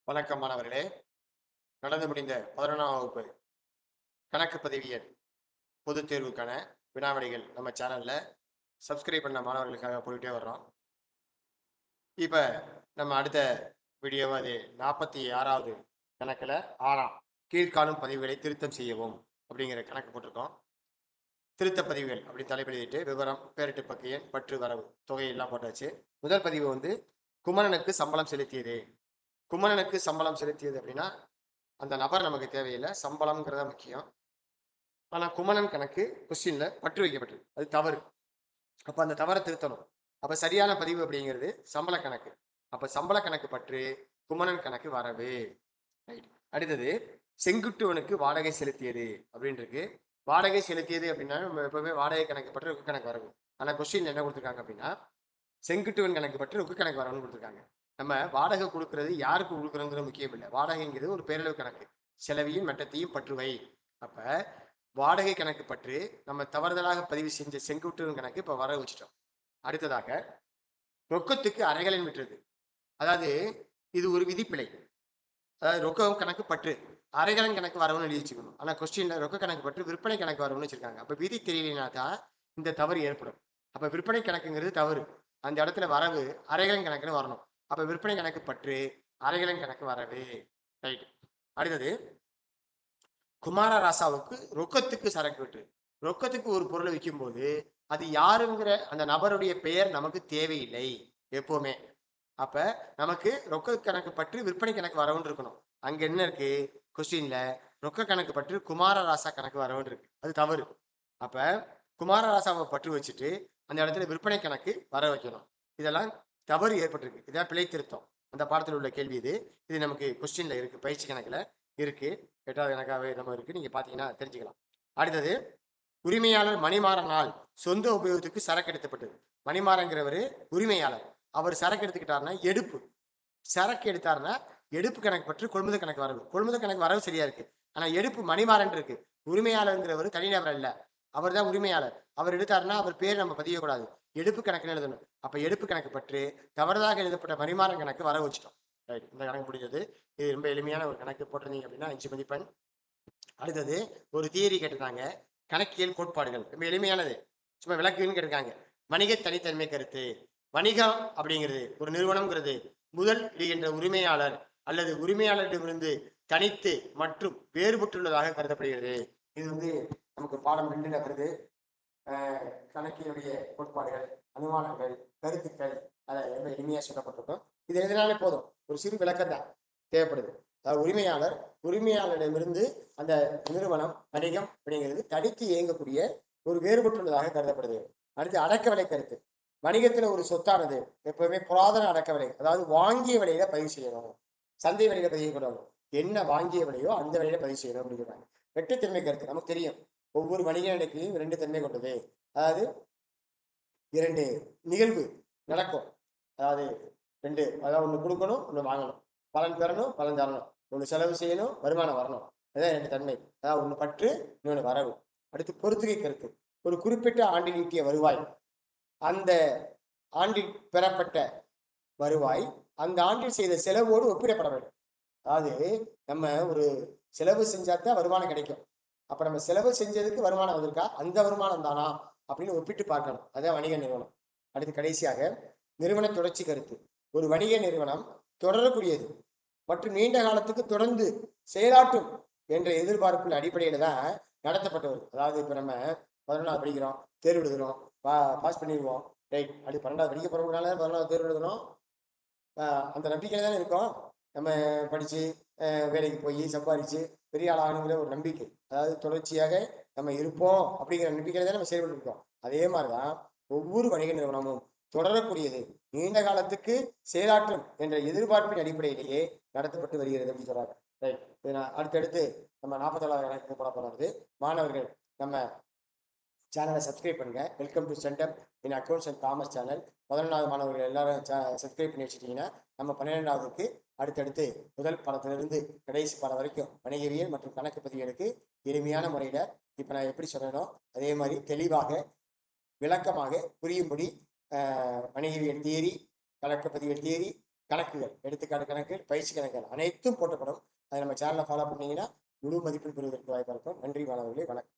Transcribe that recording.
வணக்கம் மாணவர்களே. நடந்து முடிந்த 11ஆம் வகுப்பு கணக்கு பதிவியல் பொதுத் தேர்வுக்கான வினாவிடைகள் நம்ம சேனல்ல சப்ஸ்கிரைப் பண்ண மாணவர்களுக்காக போயிட்டே வர்றோம். இப்ப நம்ம அடுத்த வீடியோ அது 46வது கணக்குல கீழ்காணும் பதிவுகளை திருத்தம் செய்யவும் அப்படிங்கிற கணக்கு போட்டிருக்கோம். திருத்த பதிவுகள் அப்படின்னு தலைப்பெழுதிட்டு விவரம், பேரிட்டு பக்க எண், பற்று, வரவு, தொகை எல்லாம் போட்டாச்சு. முதல் பதிவு குமரனுக்கு சம்பளம் செலுத்தியது. குமரனுக்கு சம்பளம் செலுத்தியது அப்படின்னா அந்த நபர் நமக்கு தேவையில்லை, சம்பளம்ங்கிறத முக்கியம். ஆனா குமரன் கணக்கு கொஸ்டின்ல பற்று வைக்கப்பட்டிருக்கு, அது தவறு. அப்ப அந்த தவறை திருத்தணும். அப்ப சரியான பதிவு அப்படிங்கிறது சம்பள கணக்கு. அப்ப சம்பள கணக்கு பற்று, குமரன் கணக்கு வரவு. அடுத்தது செங்குட்டுவனுக்கு வாடகை செலுத்தியது அப்படின்னு இருக்கு. வாடகை செலுத்தியது அப்படின்னா நம்ம எப்பவுமே வாடகை கணக்கு பற்று ரொக்க கணக்கு வரவு. ஆனா கொஸ்டின் என்ன கொடுத்துருக்காங்க அப்படின்னா செங்குட்டுவன் கணக்கு பற்று ரொக்க கணக்கு வரவுன்னு கொடுத்துருக்காங்க. நம்ம வாடகை கொடுக்கறது யாருக்கு கொடுக்குறோங்கிறது முக்கியம் இல்லை. வாடகைங்கிறது ஒரு பேரளவு கணக்கு. செலவையும் மெட்டத்தையும் பற்றுவை. அப்ப வாடகை கணக்கு பற்று நம்ம தவறுதலாக பதிவு செஞ்ச செங்குட்டுவன் கணக்கு இப்ப வர வச்சுட்டோம். அடுத்ததாக ரொக்கத்துக்கு அறைகளின் விட்டுறது. அதாவது இது ஒரு விதிப்பிழை. அதாவது ரொக்கம் கணக்கு பற்று அரைகலன் கணக்கு வரவுன்னு எழுதி வச்சுக்கணும். ஆனா கொஸ்டின்ல ரொக்க கணக்கு பற்று விற்பனை கணக்கு வரவுன்னு வச்சிருக்காங்க. அப்ப விதி தெரியலனா தான் இந்த தவறு ஏற்படும். அப்ப விற்பனை கணக்குங்கிறது தவறு. அந்த இடத்துல வரவு அரைகலன் கணக்குன்னு வரணும். அப்ப விற்பனை கணக்கு பற்று அரைகலன் கணக்கு வரவு. ரைட். அடுத்தது குமாரராசாவுக்கு ரொக்கத்துக்கு சரக்கு விட்டு. ரொக்கத்துக்கு ஒரு பொருளை விற்கும் போது அது யாருங்கிற அந்த நபருடைய பெயர் நமக்கு தேவையில்லை எப்பவுமே. அப்ப நமக்கு ரொக்க கணக்கு பற்று விற்பனை கணக்கு வரவுன்னு இருக்கணும். அங்க என்ன இருக்கு கொஸ்டின்ல ரொக்க கணக்கு பற்று குமாரராசா கணக்கு வரவுன்னு இருக்கு, அது தவறு. அப்ப குமாரராசாவை பற்று வச்சுட்டு அந்த இடத்துல விற்பனை கணக்கு வர வைக்கணும். இதெல்லாம் தவறு ஏற்பட்டிருக்கு. இதான் பிழை திருத்தம். அந்த பாடத்தில் உள்ள கேள்வி இது. இது நமக்கு கொஸ்டின்ல இருக்கு, பயிற்சி கணக்குல இருக்கு. 8வது கணக்காவே நம்ம இருக்கு, நீங்க பாத்தீங்கன்னா தெரிஞ்சுக்கலாம். அடுத்தது உரிமையாளர் மணிமாறனால் சொந்த உபயோகத்துக்கு சரக்கு எடுத்தப்பட்டது. மணிமாறங்கிறவர் உரிமையாளர். அவர் சரக்கு எடுத்துக்கிட்டாருன்னா எடுப்பு. சரக்கு எடுத்தாருன்னா எடுப்பு கணக்கு பற்றி கொள்முதல் கணக்கு வரவு. கொள்முதல் கணக்கு வரவு சரியா இருக்கு. ஆனா எடுப்பு மணிமாறன் இருக்கு. உரிமையாளர்ங்கிறவர் தனிநபர் அல்ல, அவர் தான் உரிமையாளர். அவர் எடுத்தாருன்னா அவர் பேர் நம்ம பதியக்கூடாது, எடுப்பு கணக்குன்னு எழுதணும். அப்ப எடுப்பு கணக்கு பற்றி தவறுதாக எழுதப்பட்ட மணிமாறன் கணக்கு வர வச்சுட்டோம். ரைட். இந்த கணக்கு முடிஞ்சது. இது ரொம்ப எளிமையான ஒரு கணக்கு. போட்டிருந்தீங்க அப்படின்னா 5 மதிப்பெண். அடுத்தது ஒரு தியரி கேட்டிருக்காங்க, கணக்கியல் கோட்பாடுகள். ரொம்ப எளிமையானது, சும்மா விளக்குன்னு கேட்டிருக்காங்க. வணிக தனித்தன்மை கருத்து. வணிகம் அப்படிங்கிறது ஒரு நிறுவனம்ங்கிறது முதல் இடுகின்ற உரிமையாளர் அல்லது உரிமையாளரிடமிருந்து தனித்து மற்றும் வேறுபட்டுள்ளதாக கருதப்படுகிறது. இது நமக்கு பாடம் 2 வருது. கணக்கினுடைய கோட்பாடுகள், அனுமானங்கள், கருத்துக்கள், அதை ரொம்ப எளிமையா சொல்லப்பட்டிருக்கும். இது எதனாலே போதும், ஒரு சிறு விளக்கம் தான் தேவைப்படுது. அதாவது உரிமையாளரிடமிருந்து அந்த நிறுவனம் வணிகம் அப்படிங்கிறது தனித்து இயங்கக்கூடிய ஒரு வேறுபட்டுள்ளதாக கருதப்படுது. அடுத்து அடக்க விலை கருத்து. வணிகத்துல ஒரு சொத்தானது எப்பவுமே புராதன அடக்க விலை, அதாவது வாங்கிய விலையில பதிவு செய்யணும். சந்தை விலையில பதிவு கூடாது. என்ன வாங்கிய விலையோ அந்த விலையில பதிவு செய்யணும் அப்படிங்கிறாங்க. வெட்டுத்தன்மை கருத்து நமக்கு தெரியும். ஒவ்வொரு வணிக நடக்கையும் 2 தன்மை கொண்டது. அதாவது 2 நிகழ்வு நடக்கும். அதாவது 2, அதாவது ஒண்ணு கொடுக்கணும், ஒண்ணு வாங்கணும். பலன் பெறணும், பலன் தரணும். ஒண்ணு செலவு செய்யணும், வருமானம் வரணும். அதான் 2 தன்மை. அதாவது ஒண்ணு பற்று, இன்னொன்னு வரவு. அடுத்து பொறுத்துகை கருத்து. ஒரு குறிப்பிட்ட ஆண்டில் ஈட்டிய வருவாய், அந்த ஆண்டில் பெறப்பட்ட வருவாய் அந்த ஆண்டில் செய்த செலவோடு ஒப்பிடப்பட வேண்டும். அதாவது நம்ம ஒரு செலவு செஞ்சாதான் வருமானம் கிடைக்கும். அப்ப நம்ம செலவு செஞ்சதுக்கு வருமானம் வந்திருக்கா, அந்த வருமானம் தானா அப்படின்னு ஒப்பிட்டு பார்க்கணும். அதான் வணிக நிறுவனம். அடுத்து கடைசியாக நிறுவன தொடர்ச்சி கருத்து. ஒரு வணிக நிறுவனம் தொடரக்கூடியது மற்றும் நீண்ட காலத்துக்கு தொடர்ந்து செயலாற்றும் என்ற எதிர்பார்ப்பின் அடிப்படையில தான் நடத்தப்பட்டு வருது. அதாவது இப்ப நம்ம 11வது படிக்கிறோம், தேர்வு எழுதுறோம், பாஸ் பண்ணிடுவோம். ரைட். அப்படி 12வது படிக்க போறவங்கனால 11வது தேர்வு எழுதணும், அந்த நம்பிக்கையில தானே இருக்கோம். நம்ம படிச்சு வேலைக்கு போய் சம்பாதிச்சு பெரிய ஆள் ஆகணுங்கிற ஒரு நம்பிக்கை, அதாவது தொடர்ச்சியாக நம்ம இருப்போம் அப்படிங்கிற நம்பிக்கையில தான் நம்ம செயல்பட்டு இருக்கோம். அதே மாதிரிதான் ஒவ்வொரு வணிக நிறுவனமும் தொடரக்கூடியது, நீண்ட காலத்துக்கு செயலாற்றும் என்ற எதிர்பார்ப்பின் அடிப்படையிலேயே நடத்தப்பட்டு வருகிறது அப்படின்னு சொல்றாங்க. ரைட். அடுத்தடுத்து நம்ம 47வது கணக்கு போட போறது. மாணவர்கள் நம்ம சேனலை சப்ஸ்கிரைப் பண்ணுங்க. Welcome to center in accounts and commerce channel. 11வது மாணவர்கள் எல்லாரும் சப்ஸ்கிரைப் பண்ணி வச்சுட்டீங்கன்னா நம்ம 12வதுக்கு அடுத்தடுத்து முதல் பாடத்திலிருந்து கடைசி பாடம் வரைக்கும் வணிகவியல் மற்றும் கணக்கு பதிவுகளுக்கு எளிமையான முறையில இப்ப நான் எப்படி சொல்லணும் அதே மாதிரி தெளிவாக விளக்கமாக புரியும்படி வணிகவியல் தியரி, கணக்கு பதிவியல் தியரி, கணக்குகள், எடுத்துக்காட்டு கணக்கு, பயிற்சி கணக்குகள் அனைத்தும் போட்டப்படும். அதை நம்ம சேனலை ஃபாலோ பண்ணீங்கன்னா முழு மதிப்பெண் பெறுவதற்கு வாய்ப்பாக இருக்கும். நன்றி மாணவர்களே, வணக்கம்.